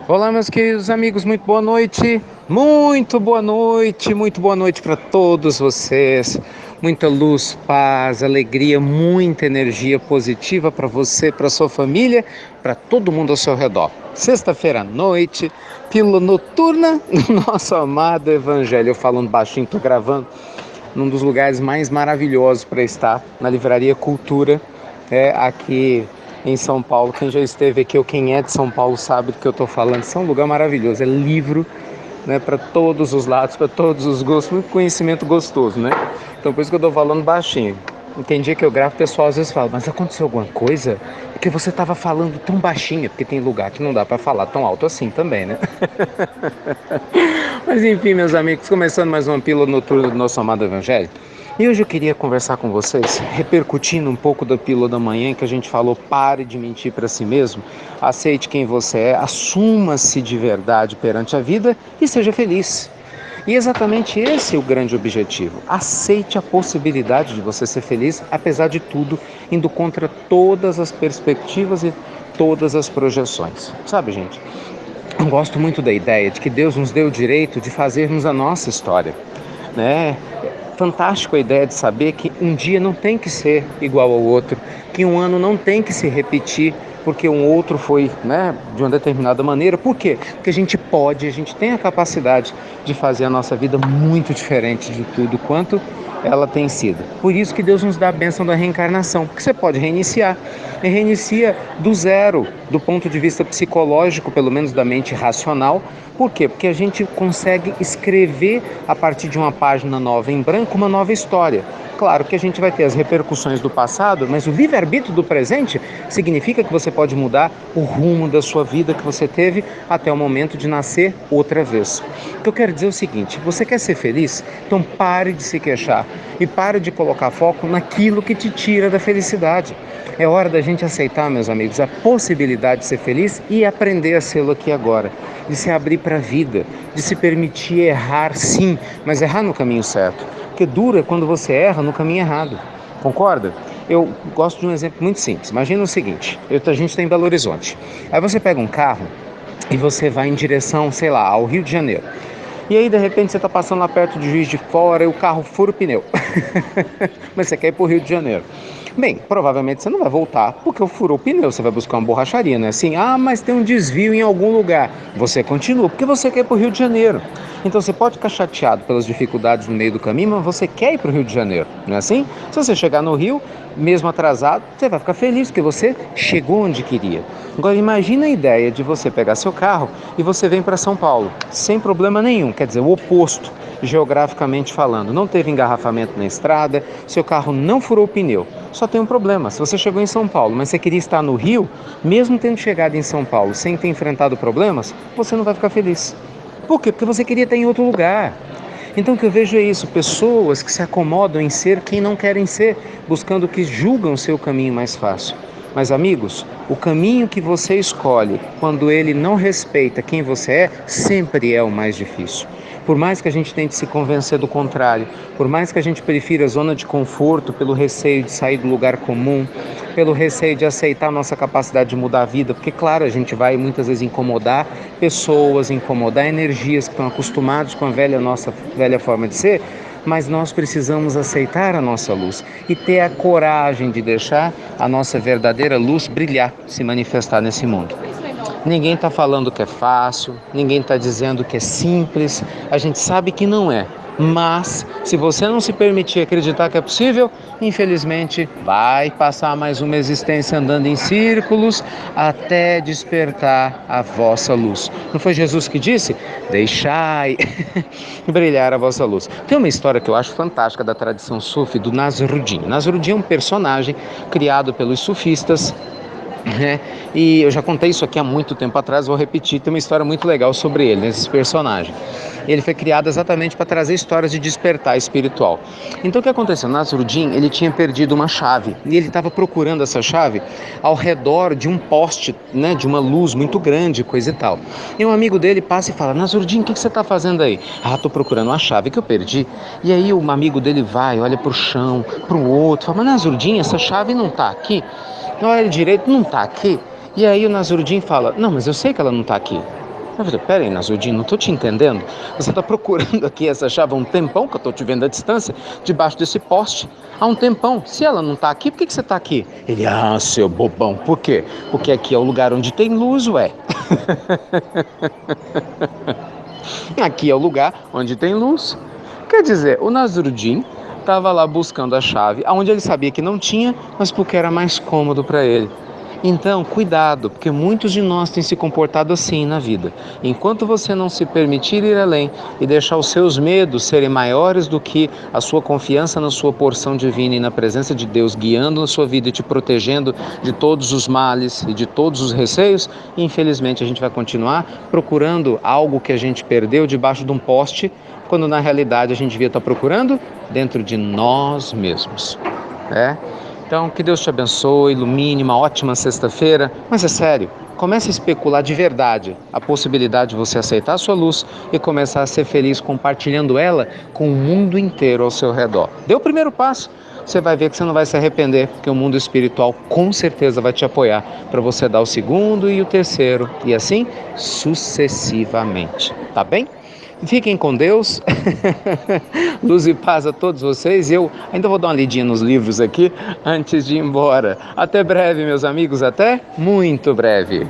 Olá, meus queridos amigos, muito boa noite. Muito boa noite para todos vocês. Muita luz, paz, alegria, muita energia positiva para você, para sua família, para todo mundo ao seu redor. Sexta-feira à noite, pílula noturna do nosso amado Evangelho. Eu falando baixinho, estou gravando num dos lugares mais maravilhosos para estar, na Livraria Cultura, aqui em São Paulo. Quem já esteve aqui ou quem é de São Paulo sabe do que eu estou falando. Isso é um lugar maravilhoso, é livro, né, para todos os lados, para todos os gostos, muito conhecimento gostoso, né? Então por isso que eu estou falando baixinho. Tem dia que eu gravo, o pessoal às vezes fala, mas aconteceu alguma coisa? Porque você estava falando tão baixinho, porque tem lugar que não dá para falar tão alto assim também, né? Mas enfim, meus amigos, começando mais uma pílula noturna do nosso amado Evangelho. E hoje eu queria conversar com vocês, repercutindo um pouco da pílula da manhã que a gente falou, pare de mentir para si mesmo, aceite quem você é, assuma-se de verdade perante a vida e seja feliz. E exatamente esse é o grande objetivo. Aceite a possibilidade de você ser feliz, apesar de tudo, indo contra todas as perspectivas e todas as projeções. Sabe, gente? Eu gosto muito da ideia de que Deus nos deu o direito de fazermos a nossa história, né? Fantástico a ideia de saber que um dia não tem que ser igual ao outro, que um ano não tem que se repetir porque um outro foi, né, de uma determinada maneira. Por quê? Porque a gente pode, a gente tem a capacidade de fazer a nossa vida muito diferente de tudo quanto ela tem sido. Por isso que Deus nos dá a bênção da reencarnação, porque você pode reiniciar. E reinicia do zero, do ponto de vista psicológico, pelo menos da mente racional. Por quê? Porque a gente consegue escrever a partir de uma página nova em branco uma nova história. Claro que a gente vai ter as repercussões do passado, mas o livre-arbítrio do presente significa que você pode mudar o rumo da sua vida que você teve até o momento de nascer outra vez. O que eu quero dizer é o seguinte: você quer ser feliz? Então pare de se queixar e pare de colocar foco naquilo que te tira da felicidade. É hora da gente aceitar, meus amigos, a possibilidade de ser feliz e aprender a sê-lo aqui agora, de se abrir para a vida, de se permitir errar sim, mas errar no caminho certo. Porque duro é quando você erra no caminho errado. Concorda? Eu gosto de um exemplo muito simples. Imagina o seguinte: a gente está em Belo Horizonte. Aí você pega um carro e você vai em direção, sei lá, ao Rio de Janeiro. E aí, de repente, você está passando lá perto de Juiz de Fora e o carro fura o pneu. Mas você quer ir para o Rio de Janeiro. Bem, provavelmente você não vai voltar porque furou o pneu, você vai buscar uma borracharia, não é assim? Ah, mas tem um desvio em algum lugar. Você continua, porque você quer ir para o Rio de Janeiro. Então você pode ficar chateado pelas dificuldades no meio do caminho, mas você quer ir para o Rio de Janeiro, não é assim? Se você chegar no Rio, mesmo atrasado, você vai ficar feliz porque você chegou onde queria. Agora imagina a ideia de você pegar seu carro e você vem para São Paulo, sem problema nenhum, quer dizer, o oposto, geograficamente falando. Não teve engarrafamento na estrada, seu carro não furou o pneu. Só tem um problema: se você chegou em São Paulo, mas você queria estar no Rio, mesmo tendo chegado em São Paulo sem ter enfrentado problemas, você não vai ficar feliz. Por quê? Porque você queria estar em outro lugar. Então o que eu vejo é isso: pessoas que se acomodam em ser quem não querem ser, buscando que julgam o seu caminho mais fácil. Mas amigos, o caminho que você escolhe, quando ele não respeita quem você é, sempre é o mais difícil. Por mais que a gente tente se convencer do contrário, por mais que a gente prefira a zona de conforto pelo receio de sair do lugar comum, pelo receio de aceitar a nossa capacidade de mudar a vida, porque claro, a gente vai muitas vezes incomodar pessoas, incomodar energias que estão acostumados com a nossa velha forma de ser, mas nós precisamos aceitar a nossa luz e ter a coragem de deixar a nossa verdadeira luz brilhar, se manifestar nesse mundo. Ninguém está falando que é fácil, ninguém está dizendo que é simples, a gente sabe que não é. Mas, se você não se permitir acreditar que é possível, infelizmente vai passar mais uma existência andando em círculos até despertar a vossa luz. Não foi Jesus que disse? Deixai brilhar a vossa luz. Tem uma história que eu acho fantástica da tradição sufi do Nasruddin. Nasruddin é um personagem criado pelos sufistas, né? E eu já contei isso aqui há muito tempo atrás, vou repetir, tem uma história muito legal sobre ele, esse personagem. Ele foi criado exatamente para trazer histórias de despertar espiritual. Então o que aconteceu? Nasruddin, ele tinha perdido uma chave e ele estava procurando essa chave ao redor de um poste, né, de uma luz muito grande, coisa e tal. E um amigo dele passa e fala: Nasruddin, o que você está fazendo aí? Ah, estou procurando uma chave que eu perdi. E aí um amigo dele vai, olha para o chão, para o outro, fala: mas Nasruddin, essa chave não está aqui? Olha, ele direito, não está aqui. E aí o Nasruddin fala: não, mas eu sei que ela não está aqui. Eu falei, peraí, Nasruddin, não estou te entendendo. Você está procurando aqui essa chave há um tempão, que eu estou te vendo à distância, debaixo desse poste. Há um tempão. Se ela não está aqui, por que você está aqui? Ele, seu bobão, por quê? Porque aqui é o lugar onde tem luz, ué. Aqui é o lugar onde tem luz. Quer dizer, o Nasruddin estava lá buscando a chave, aonde ele sabia que não tinha, mas porque era mais cômodo para ele. Então, cuidado, porque muitos de nós têm se comportado assim na vida. Enquanto você não se permitir ir além e deixar os seus medos serem maiores do que a sua confiança na sua porção divina e na presença de Deus guiando a sua vida e te protegendo de todos os males e de todos os receios, infelizmente a gente vai continuar procurando algo que a gente perdeu debaixo de um poste, quando na realidade a gente devia estar procurando dentro de nós mesmos, né? Então, que Deus te abençoe, ilumine, uma ótima sexta-feira. Mas é sério, comece a especular de verdade a possibilidade de você aceitar a sua luz e começar a ser feliz compartilhando ela com o mundo inteiro ao seu redor. Dê o primeiro passo, você vai ver que você não vai se arrepender, porque o mundo espiritual com certeza vai te apoiar para você dar o segundo e o terceiro, e assim sucessivamente. Tá bem? Fiquem com Deus, luz e paz a todos vocês. Eu ainda vou dar uma lidinha nos livros aqui antes de ir embora. Até breve, meus amigos, até muito breve.